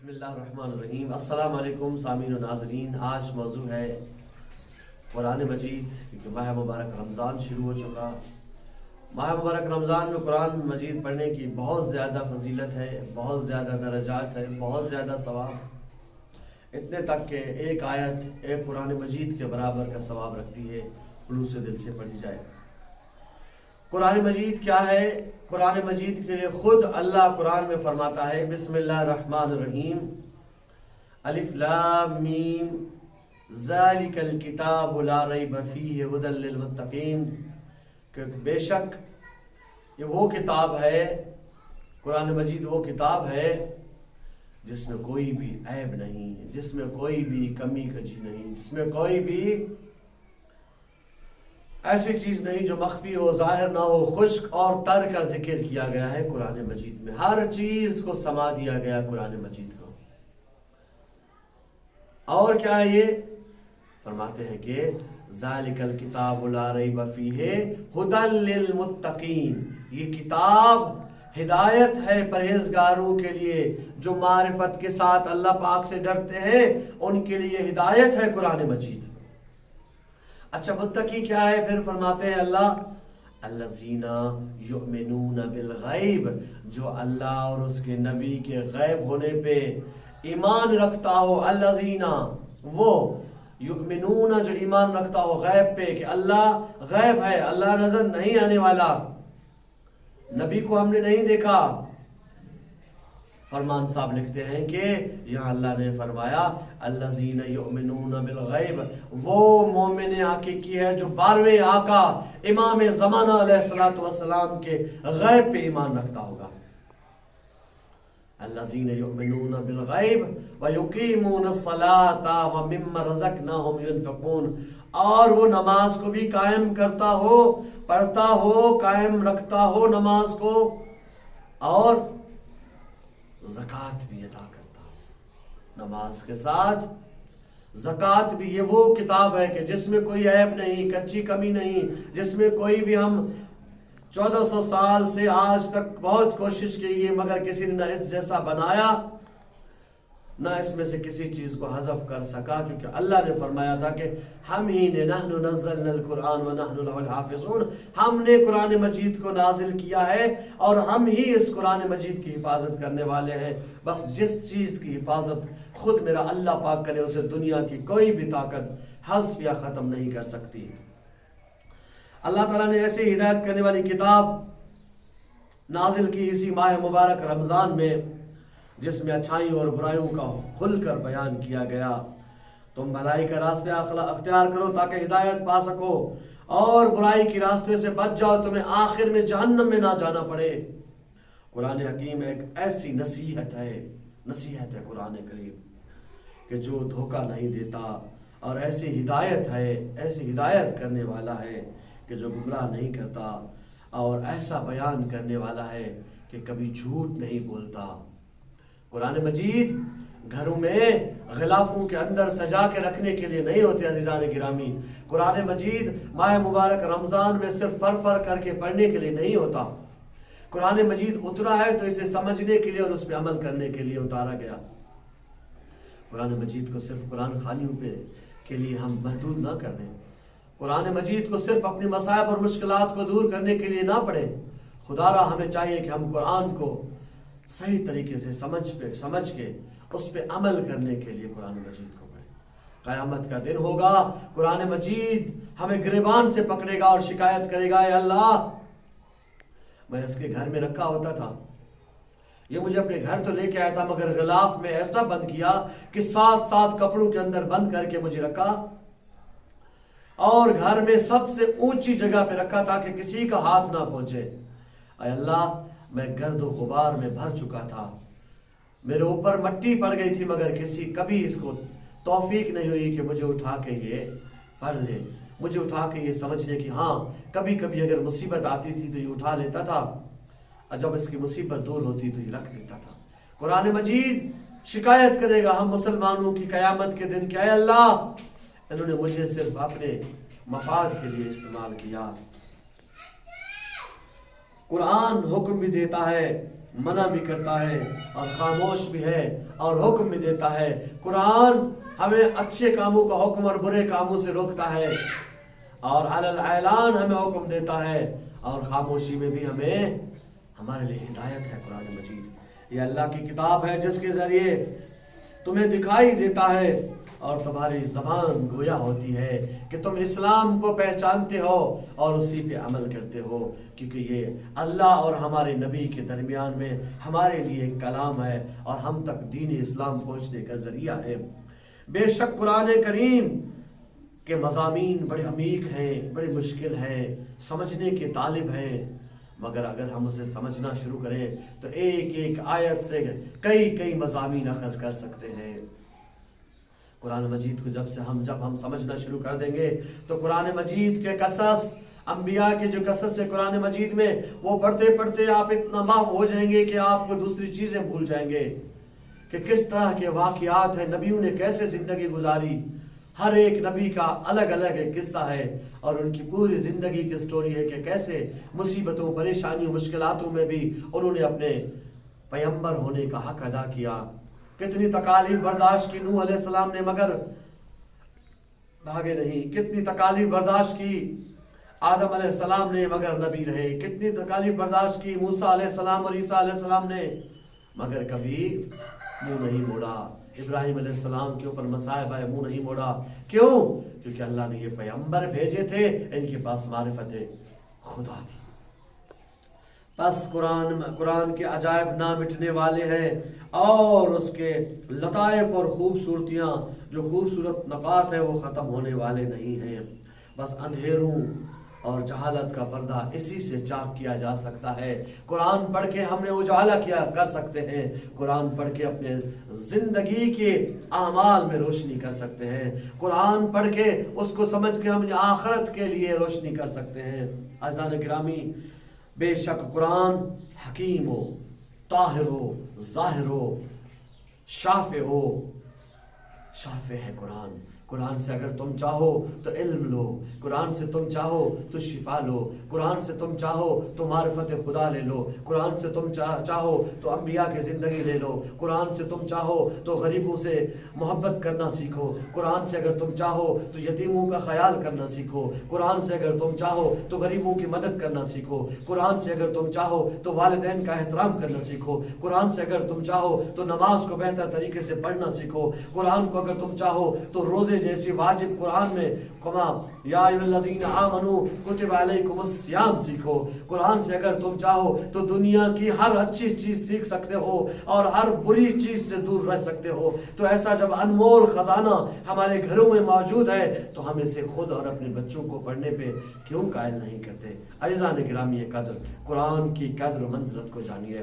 بسم اللہ الرحمن الرحیم۔ السلام علیکم سامعین و ناظرین۔ آج موضوع ہے قرآن مجید، کیونکہ ماہ مبارک رمضان شروع ہو چکا۔ ماہ مبارک رمضان میں قرآن مجید پڑھنے کی بہت زیادہ فضیلت ہے، بہت زیادہ درجات ہے، بہت زیادہ ثواب، اتنے تک کہ ایک آیت ایک قرآن مجید کے برابر کا ثواب رکھتی ہے، خلوص دل سے پڑھی جائے۔ قرآن مجید کیا ہے؟ قرآن مجید کے لیے خود اللہ قرآن میں فرماتا ہے بسم اللہ الرحمن الرحیم، الف لام میم ذالک الکتاب لا ریب فیہ ھدی للمتقین، کہ بے شک یہ وہ کتاب ہے، قرآن مجید وہ کتاب ہے جس میں کوئی بھی عیب نہیں، جس میں کوئی بھی کمی کجی نہیں، جس میں کوئی بھی ایسی چیز نہیں جو مخفی ہو، ظاہر نہ ہو۔ خشک اور تر کا ذکر کیا گیا ہے قرآن مجید میں، ہر چیز کو سما دیا گیا قرآن مجید کو۔ اور کیا ہے یہ؟ فرماتے ہیں کہ ذالک الکتاب لا ریب فیہ ھدی للمتقین، یہ کتاب ہدایت ہے پرہیزگاروں کے لیے، جو معرفت کے ساتھ اللہ پاک سے ڈرتے ہیں ان کے لیے ہدایت ہے قرآن مجید۔ اچھا متقی کیا ہے؟ پھر فرماتے ہیں اللہ الذین یؤمنون بالغیب، جو اللہ اور اس کے نبی کے غیب ہونے پہ ایمان رکھتا ہو۔ الذین، وہ یؤمنون، جو ایمان رکھتا ہو غیب پہ، کہ اللہ غیب ہے، اللہ نظر نہیں آنے والا، نبی کو ہم نے نہیں دیکھا۔ فرمان صاحب لکھتے ہیں کہ یہاں اللہ نے فرمایا الذین یؤمنون بالغیب، وہ مومن حقیقی ہے جو 12ویں آقا امام زمانہ علیہ السلام کے غیب پہ ایمان رکھتا ہوگا۔ الذین یؤمنون بالغیب ویقیمون الصلاۃ ومما رزقناہم ینفقون، اور وہ نماز کو بھی قائم کرتا ہو، پڑھتا ہو، قائم رکھتا ہو نماز کو، اور زکوٰۃ بھی ادا کرتا ہو نماز کے ساتھ۔ زکوٰۃ بھی، یہ وہ کتاب ہے کہ جس میں کوئی عیب نہیں، کچی کمی نہیں، جس میں کوئی بھی، ہم 1400 سال سے آج تک بہت کوشش کی ہے مگر کسی نے نہ اس جیسا بنایا، نہ اس میں سے کسی چیز کو حذف کر سکا، کیونکہ اللہ نے فرمایا تھا کہ ہم ہی نے نحن نزلنا القرآن ونحن له الحافظون، ہم نے قرآن مجید کو نازل کیا ہے اور ہم ہی اس قرآن مجید کی حفاظت کرنے والے ہیں۔ بس جس چیز کی حفاظت خود میرا اللہ پاک کرے، اسے دنیا کی کوئی بھی طاقت حذف یا ختم نہیں کر سکتی۔ اللہ تعالیٰ نے ایسی ہدایت کرنے والی کتاب نازل کی اسی ماہ مبارک رمضان میں، جس میں اچھائیوں اور برائیوں کا کھل کر بیان کیا گیا۔ تم بھلائی کا راستہ اختیار کرو تاکہ ہدایت پا سکو، اور برائی کے راستے سے بچ جاؤ، تمہیں آخر میں جہنم میں نہ جانا پڑے۔ قرآن حکیم ایک ایسی نصیحت ہے قرآن کریم کہ جو دھوکہ نہیں دیتا، اور ایسی ہدایت ہے، ایسی ہدایت کرنے والا ہے کہ جو گمراہ نہیں کرتا، اور ایسا بیان کرنے والا ہے کہ کبھی جھوٹ نہیں بولتا۔ قرآن مجید گھروں میں غلافوں کے اندر سجا کے رکھنے کے لیے نہیں ہوتے عزیزان گرامی۔ قرآن مجید ماہ مبارک رمضان میں صرف فر کر کے پڑھنے کے لیے نہیں ہوتا۔ قرآن مجید اترا ہے تو اسے سمجھنے کے لیے اور اس پہ عمل کرنے کے لیے اتارا گیا۔ قرآن مجید کو صرف قرآن خوانیوں پہ کے لیے ہم محدود نہ کر دیں، قرآن مجید کو صرف اپنی مصائب اور مشکلات کو دور کرنے کے لیے نہ پڑھیں۔ خدا را ہمیں چاہیے کہ ہم قرآن کو صحیح طریقے سے سمجھ کے اس پہ عمل کرنے کے لیے قرآن مجید کو پڑھیں۔ قیامت کا دن ہوگا، قرآن مجید ہمیں گریبان سے پکڑے گا اور شکایت کرے گا، اے اللہ میں اس کے گھر میں رکھا ہوتا تھا، یہ مجھے اپنے گھر تو لے کے آیا تھا مگر غلاف میں ایسا بند کیا کہ 7 کپڑوں کے اندر بند کر کے مجھے رکھا، اور گھر میں سب سے اونچی جگہ پہ رکھا تاکہ کسی کا ہاتھ نہ پہنچے۔ اے اللہ میں گرد و غبار میں بھر چکا تھا، میرے اوپر مٹی پڑ گئی تھی مگر کبھی اس کو توفیق نہیں ہوئی کہ مجھے اٹھا کے یہ پڑھ لے، مجھے اٹھا کے یہ سمجھنے کی ہاں کبھی اگر مصیبت آتی تھی تو یہ اٹھا لیتا تھا، اور جب اس کی مصیبت دور ہوتی تو یہ رکھ دیتا تھا۔ قرآن مجید شکایت کرے گا ہم مسلمانوں کی قیامت کے دن کہ اے اللہ انہوں نے مجھے صرف اپنے مفاد کے لیے استعمال کیا۔ قرآن حکم بھی دیتا ہے منع بھی کرتا ہے اور خاموش بھی ہے اور حکم بھی دیتا ہے۔ قرآن ہمیں اچھے کاموں کا حکم اور برے کاموں سے روکتا ہے، اور علی الاعلان ہمیں حکم دیتا ہے، اور خاموشی میں بھی ہمیں ہمارے لیے ہدایت ہے۔ قرآن مجید یہ اللہ کی کتاب ہے جس کے ذریعے تمہیں دکھائی دیتا ہے اور تمہاری زبان گویا ہوتی ہے کہ تم اسلام کو پہچانتے ہو اور اسی پہ عمل کرتے ہو، کیونکہ یہ اللہ اور ہمارے نبی کے درمیان میں ہمارے لیے ایک کلام ہے اور ہم تک دین اسلام پہنچنے کا ذریعہ ہے۔ بے شک قرآن کریم کے مضامین بڑے عمیق ہیں، بڑے مشکل ہیں، سمجھنے کے طالب ہیں، مگر اگر ہم اسے سمجھنا شروع کریں تو ایک ایک آیت سے کئی مضامین اخذ کر سکتے ہیں۔ قرآن مجید کو جب ہم سمجھنا شروع کر دیں گے تو قرآن مجید کے قصص، انبیاء کے جو قصص ہے قرآن مجید میں، وہ پڑھتے پڑھتے آپ اتنا محو ہو جائیں گے کہ آپ کو دوسری چیزیں بھول جائیں گے کہ کس طرح کے واقعات ہیں، نبیوں نے کیسے زندگی گزاری۔ ہر ایک نبی کا الگ الگ ایک قصہ ہے اور ان کی پوری زندگی کی سٹوری ہے کہ کیسے مصیبتوں، پریشانیوں، مشکلاتوں میں بھی انہوں نے اپنے پیغمبر ہونے کا حق ادا کیا۔ کتنی تکالیف برداشت کی نوح علیہ السلام نے مگر بھاگے نہیں، کتنی تکالیف برداشت کی آدم علیہ السلام نے مگر نبی رہے، کتنی تکالیف برداشت کی موسیٰ علیہ السلام اور عیسیٰ علیہ السلام نے مگر کبھی منہ نہیں موڑا۔ ابراہیم علیہ السلام کے اوپر مصائب آئے، منہ نہیں موڑا، کیوں؟ کیونکہ اللہ نے یہ پیغمبر بھیجے تھے، ان کے پاس معرفت خدا تھی۔ بس قرآن کے عجائب نہ مٹنے والے ہیں اور اس کے لطائف اور خوبصورتیاں، جو خوبصورت نکات ہیں وہ ختم ہونے والے نہیں ہیں۔ بس اندھیروں اور جہالت کا پردہ اسی سے چاک کیا جا سکتا ہے۔ قرآن پڑھ کے ہم نے اجالا کر سکتے ہیں، قرآن پڑھ کے اپنے زندگی کے اعمال میں روشنی کر سکتے ہیں، قرآن پڑھ کے اس کو سمجھ کے ہم آخرت کے لیے روشنی کر سکتے ہیں۔ عزیزان گرامی، بے شک قرآن حکیم ہو، طاہر ہو، ظاہر ہو، شافع ہو، شافع ہے قرآن۔ قرآن سے اگر تم چاہو تو علم لو، قرآن سے تم چاہو تو شفا لو، قرآن سے تم چاہو تو معرفت خدا لے لو، قرآن سے تم چاہو تو انبیاء کی زندگی لے لو، قرآن سے تم چاہو تو غریبوں سے محبت کرنا سیکھو، قرآن سے اگر تم چاہو تو یتیموں کا خیال کرنا سیکھو، قرآن سے اگر تم چاہو تو غریبوں کی مدد کرنا سیکھو، قرآن سے اگر تم چاہو تو والدین کا احترام کرنا سیکھو، قرآن سے اگر تم چاہو تو نماز کو بہتر طریقے سے پڑھنا سیکھو، قرآن کو اگر تم چاہو تو روزے جیسی واجب قرآن میں کما یا ایھا الذین آمنوا کتب علیکم الصیام سیکھو، قرآن سے اگر تم چاہو تو دنیا کی ہر اچھی چیز سیکھ سکتے ہو اور ہر بری چیز سے دور رہ سکتے ہو۔ تو ایسا جب انمول خزانہ ہمارے گھروں میں موجود ہے تو ہم اسے خود اور اپنے بچوں کو پڑھنے پہ کیوں قائل نہیں کرتے؟ عزیزان گرامی قدر، قرآن کی قدر و منزلت کو جانیے۔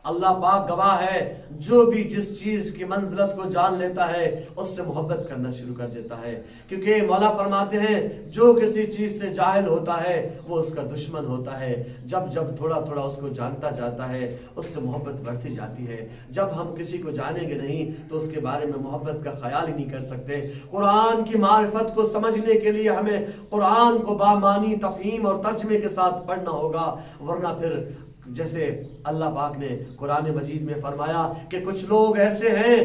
اللہ پاک گواہ ہے، جو بھی جس چیز کی منزلت کو جان لیتا ہے اس سے محبت کرنا شروع کر دیتا ہے، کیونکہ مولا فرماتے ہیں جو کسی چیز سے جاہل ہوتا ہے وہ اس کا دشمن ہوتا ہے، جب جب تھوڑا تھوڑا اس کو جانتا جاتا ہے اس سے محبت بڑھتی جاتی ہے۔ جب ہم کسی کو جانیں گے نہیں تو اس کے بارے میں محبت کا خیال ہی نہیں کر سکتے۔ قرآن کی معرفت کو سمجھنے کے لیے ہمیں قرآن کو بامعنی تفہیم اور ترجمے کے ساتھ پڑھنا ہوگا، ورنہ پھر جیسے اللہ پاک نے قرآن مجید میں فرمایا کہ کچھ لوگ ایسے ہیں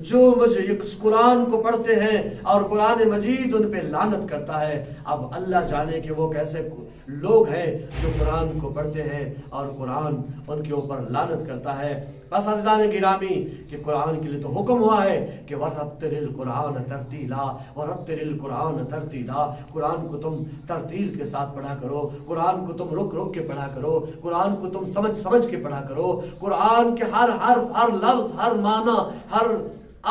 جو مجھے اس قرآن کو پڑھتے ہیں اور قرآن مجید ان پہ لعنت کرتا ہے۔ اب اللہ جانے کہ وہ کیسے لوگ ہیں جو قرآن کو پڑھتے ہیں اور قرآن ان کے اوپر لعنت کرتا ہے۔ بس عزیزان گرامی کہ قرآن کے لیے تو حکم ہوا ہے کہ وَرَتِّلِ الْقُرْآنَ تَرْتِیلًا وَرَتِّلِ الْقُرْآنَ تَرْتِیلًا، قرآن کو تم ترتیل کے ساتھ پڑھا کرو، قرآن کو تم رک رک کے پڑھا کرو، قرآن کو تم سمجھ سمجھ کے پڑھا کرو، قرآن کے ہر حرف، ہر لفظ، ہر معنی، ہر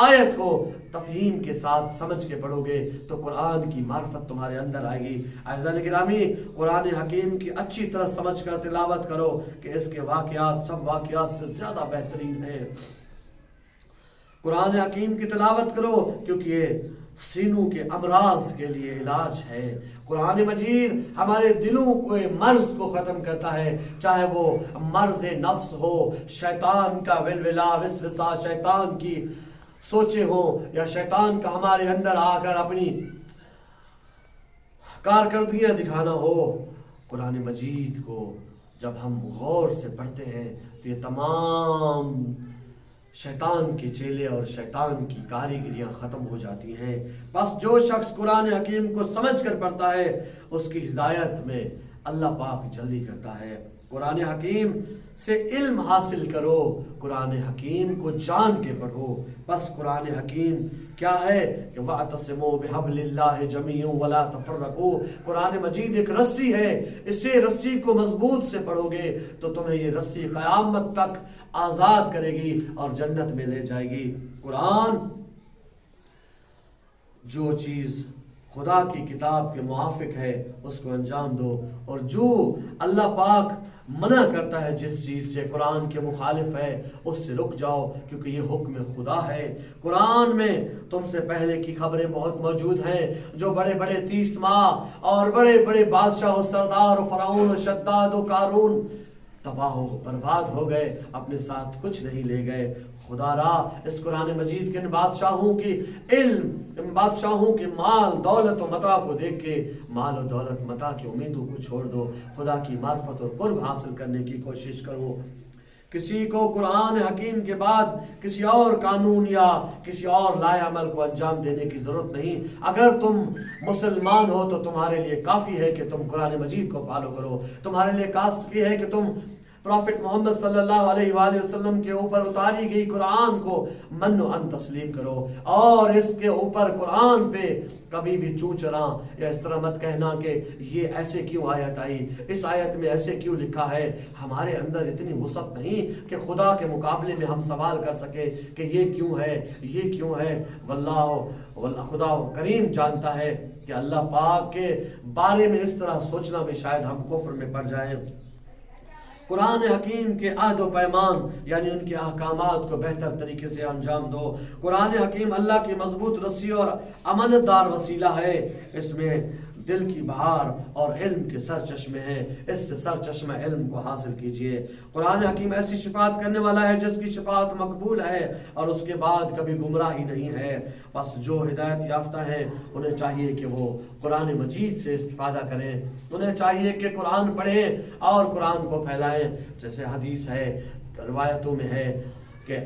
آیت کو تفہیم کے ساتھ سمجھ کے پڑھو گے تو قرآن کی معرفت تمہارے اندر آئے گی۔ عزیزان گرامی، قرآن حکیم کی اچھی طرح سمجھ کر تلاوت کرو کہ اس کے واقعات سب واقعات سے زیادہ بہترین ہیں۔ قرآن حکیم کی تلاوت کرو کیونکہ یہ سینوں کے امراض کے لیے علاج ہے۔ قرآن مجید ہمارے دلوں کے مرض کو ختم کرتا ہے، چاہے وہ مرض نفس ہو، شیطان کا ولولہ وسوسہ، شیطان کی سوچے ہو، یا شیطان کا ہمارے اندر آ کر اپنی کارکردگیاں دکھانا ہو۔ قرآن مجید کو جب ہم غور سے پڑھتے ہیں تو یہ تمام شیطان کے چیلے اور شیطان کی کاریگریاں ختم ہو جاتی ہیں۔ بس جو شخص قرآن حکیم کو سمجھ کر پڑھتا ہے اس کی ہدایت میں اللہ پاک جلدی کرتا ہے۔ قرآن حکیم سے علم حاصل کرو، قرآن حکیم کو جان کے پڑھو۔ بس قرآن حکیم کیا ہے کہ وَاعْتَصِمُوا بِحَبْلِ اللَّهِ جَمِيعًا وَلَا تَفَرَّقُوا، قرآن مجید ایک رسی ہے، اسے رسی کو مضبوط سے پڑھو گے تو تمہیں یہ رسی قیامت تک آزاد کرے گی اور جنت میں لے جائے گی۔ قرآن جو چیز خدا کی کتاب کے موافق ہے اس کو انجام دو، اور جو اللہ پاک منع کرتا ہے جس چیز سے قرآن کے مخالف ہے اس سے رک جاؤ، کیونکہ یہ حکم خدا ہے۔ قرآن میں تم سے پہلے کی خبریں بہت موجود ہیں، جو بڑے بڑے 30 ماہ اور بڑے بڑے بادشاہ و سردار و فرعون و شداد و قارون تباہ و برباد ہو گئے، اپنے ساتھ کچھ نہیں لے گئے۔ خدا را اس قرآن مجید کے ان بادشاہوں کی علم، ان بادشاہوں کے مال دولت و متاع کو دیکھ کے مال و دولت متاع کی امیدوں کو چھوڑ دو، خدا کی معرفت اور قرب حاصل کرنے کی کوشش کرو۔ کسی کو قرآن حکیم کے بعد کسی اور قانون یا کسی اور لائے عمل کو انجام دینے کی ضرورت نہیں۔ اگر تم مسلمان ہو تو تمہارے لیے کافی ہے کہ تم قرآن مجید کو فالو کرو، تمہارے لیے کافی ہے کہ تم پروفٹ محمد صلی اللہ علیہ وآلہ وسلم کے اوپر اتاری گئی قرآن کو من و ان تسلیم کرو، اور اس کے اوپر قرآن پہ کبھی بھی چوں چراں یا اس طرح مت کہنا کہ یہ ایسے کیوں آیت آئی، اس آیت میں ایسے کیوں لکھا ہے۔ ہمارے اندر اتنی وسعت نہیں کہ خدا کے مقابلے میں ہم سوال کر سکے کہ یہ کیوں ہے، یہ کیوں ہے۔ واللہ خدا کریم جانتا ہے کہ اللہ پاک کے بارے میں اس طرح سوچنا بھی شاید ہم کفر میں پڑ جائیں۔ قرآن حکیم کے عہد و پیمان یعنی ان کے احکامات کو بہتر طریقے سے انجام دو۔ قرآن حکیم اللہ کی مضبوط رسی اور امانت دار وسیلہ ہے، اس میں دل کی بہار اور علم کے سر چشمے ہیں، اس سے سر چشمہ علم کو حاصل کیجئے۔ قرآن حکیم ایسی شفاعت کرنے والا ہے جس کی شفاعت مقبول ہے اور اس کے بعد کبھی گمراہی نہیں ہے۔ بس جو ہدایت یافتہ ہیں انہیں چاہیے کہ وہ قرآن مجید سے استفادہ کریں، انہیں چاہیے کہ قرآن پڑھیں اور قرآن کو پھیلائیں۔ جیسے حدیث ہے، روایتوں میں ہے کہ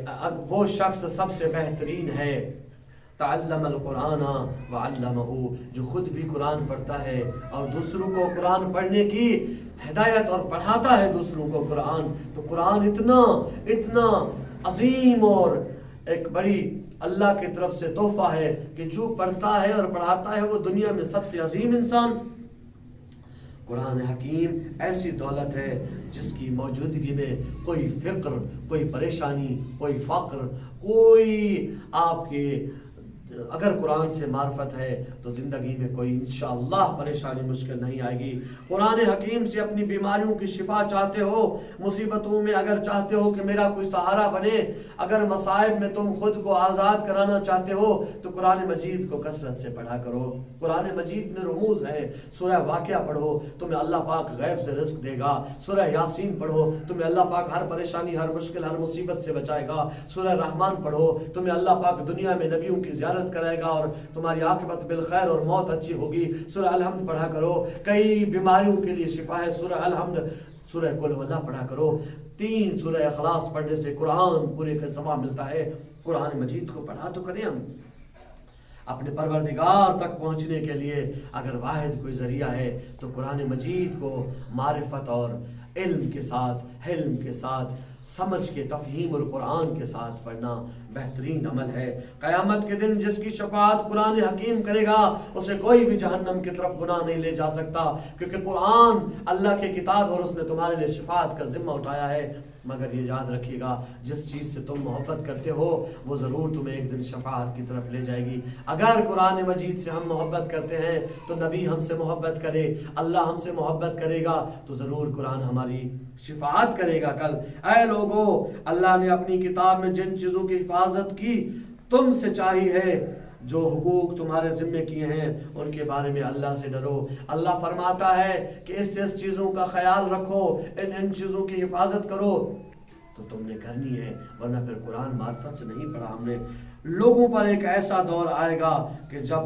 وہ شخص سب سے بہترین ہے تعلم القرآن وعلمہ، جو خود بھی قرآن پڑھتا ہے اور دوسروں کو قرآن پڑھنے کی ہدایت اور پڑھاتا ہے دوسروں کو قرآن۔ تو قرآن اتنا عظیم اور ایک بڑی اللہ کی طرف سے تحفہ ہے کہ جو پڑھتا ہے اور پڑھاتا ہے وہ دنیا میں سب سے عظیم انسان۔ قرآن حکیم ایسی دولت ہے جس کی موجودگی میں کوئی فقر، کوئی پریشانی، کوئی فقر، کوئی آپ کے اگر قرآن سے معرفت ہے تو زندگی میں کوئی انشاءاللہ پریشانی مشکل نہیں آئے گی۔ قرآن حکیم سے اپنی بیماریوں کی شفا چاہتے ہو، مصیبتوں میں اگر چاہتے ہو کہ میرا کوئی سہارا بنے، اگر مصائب میں تم خود کو آزاد کرانا چاہتے ہو تو قرآن مجید کو کثرت سے پڑھا کرو۔ قرآن مجید میں رموز ہے، سورہ واقعہ پڑھو تمہیں اللہ پاک غیب سے رزق دے گا، سورہ یاسین پڑھو تمہیں اللہ پاک ہر پریشانی، ہر مشکل، ہر مصیبت سے بچائے گا، سورہ رحمان پڑھو تمہیں اللہ پاک دنیا میں نبیوں کی زیارت کرے گا اور تمہاری عاقبت بالخیر اور موت اچھی ہوگی۔ سورہ الحمد پڑھا کرو، کئی بیماریوں کے لیے شفا ہے سورہ الحمد۔ سورہ قل هو اللہ پڑھا کرو، 3 سورہ اخلاص پڑھنے سے قرآن پورے کا ثواب ملتا ہے۔ قرآن مجید کو پڑھا تو کریں ہم اپنے پروردگار تک پہنچنے کے لیے۔ اگر واحد کوئی ذریعہ ہے تو قرآن مجید کو معرفت اور علم کے ساتھ، حلم کے ساتھ، سمجھ کے تفہیم القرآن کے ساتھ پڑھنا بہترین عمل ہے۔ قیامت کے دن جس کی شفاعت قرآن حکیم کرے گا اسے کوئی بھی جہنم کی طرف گناہ نہیں لے جا سکتا، کیونکہ قرآن اللہ کی کتاب اور اس نے تمہارے لیے شفاعت کا ذمہ اٹھایا ہے۔ مگر یہ یاد رکھیے گا جس چیز سے تم محبت کرتے ہو وہ ضرور تمہیں ایک دن شفاعت کی طرف لے جائے گی۔ اگر قرآن مجید سے ہم محبت کرتے ہیں تو نبی ہم سے محبت کرے، اللہ ہم سے محبت کرے گا تو ضرور قرآن ہماری شفاعت کرے گا کل۔ اے لوگو، اللہ نے اپنی کتاب میں جن چیزوں کی حفاظت کی تم سے چاہی ہے، جو حقوق تمہارے ذمے کیے ہیں ان کے بارے میں اللہ سے ڈرو۔ اللہ فرماتا ہے کہ اس چیزوں کا خیال رکھو، ان چیزوں کی حفاظت کرو تو تم نے کرنی ہے، ورنہ پھر قرآن معرفت سے نہیں پڑھا ہم نے۔ لوگوں پر ایک ایسا دور آئے گا کہ جب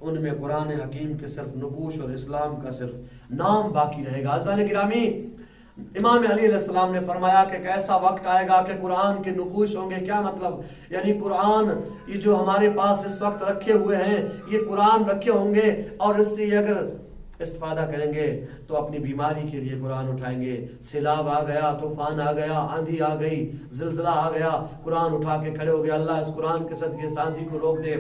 ان میں قرآن حکیم کے صرف نقوش اور اسلام کا صرف نام باقی رہے گا۔ عزیزان گرامی، امام علی علیہ السلام نے فرمایا کہ ایسا وقت آئے گا کہ قرآن کے نقوش ہوں گے. کیا مطلب؟ یعنی قرآن یہ جو ہمارے پاس اس وقت رکھے ہوئے ہیں یہ قرآن رکھے ہوں گے اور اس سے اگر استفادہ کریں گے تو اپنی بیماری کے لیے قرآن اٹھائیں گے. سیلاب آ گیا, طوفان آ گیا, آندھی آ گئی, زلزلہ آ گیا, قرآن اٹھا کے کھڑے ہو گئے, اللہ اس قرآن کے صدقے اس آندھی کو روک دے.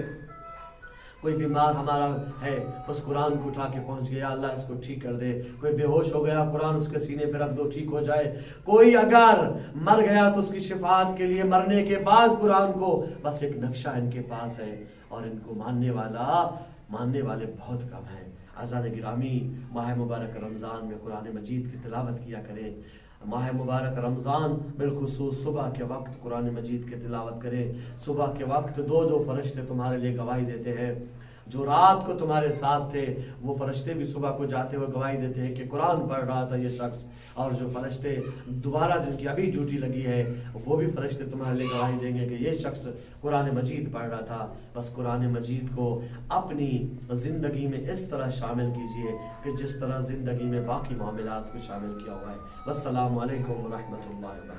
کوئی بیمار ہمارا ہے اس قرآن کو اٹھا کے پہنچ گیا, اللہ اس کو ٹھیک کر دے. کوئی بے ہوش ہو گیا, قرآن اس کے سینے پہ رکھ دو, ٹھیک ہو جائے. کوئی اگر مر گیا تو اس کی شفاعت کے لیے مرنے کے بعد قرآن کو بس ایک نقشہ ان کے پاس ہے اور ان کو ماننے والے بہت کم ہیں. اذان گرامی, ماہ مبارک رمضان میں قرآن مجید کی تلاوت کیا کریں. ماہ مبارک رمضان بالخصوص صبح کے وقت قرآن مجید کی تلاوت کریں. صبح کے وقت دو فرشتے تمہارے لیے گواہی دیتے ہیں. جو رات کو تمہارے ساتھ تھے وہ فرشتے بھی صبح کو جاتے ہوئے گواہی دیتے ہیں کہ قرآن پڑھ رہا تھا یہ شخص. اور جو فرشتے دوبارہ جن کی ابھی ڈیوٹی لگی ہے وہ بھی فرشتے تمہارے لیے گواہی دیں گے کہ یہ شخص قرآن مجید پڑھ رہا تھا. بس قرآن مجید کو اپنی زندگی میں اس طرح شامل کیجئے کہ جس طرح زندگی میں باقی معاملات کو شامل کیا ہوا ہے. والسلام علیکم ورحمۃ اللہ وبرکاتہ.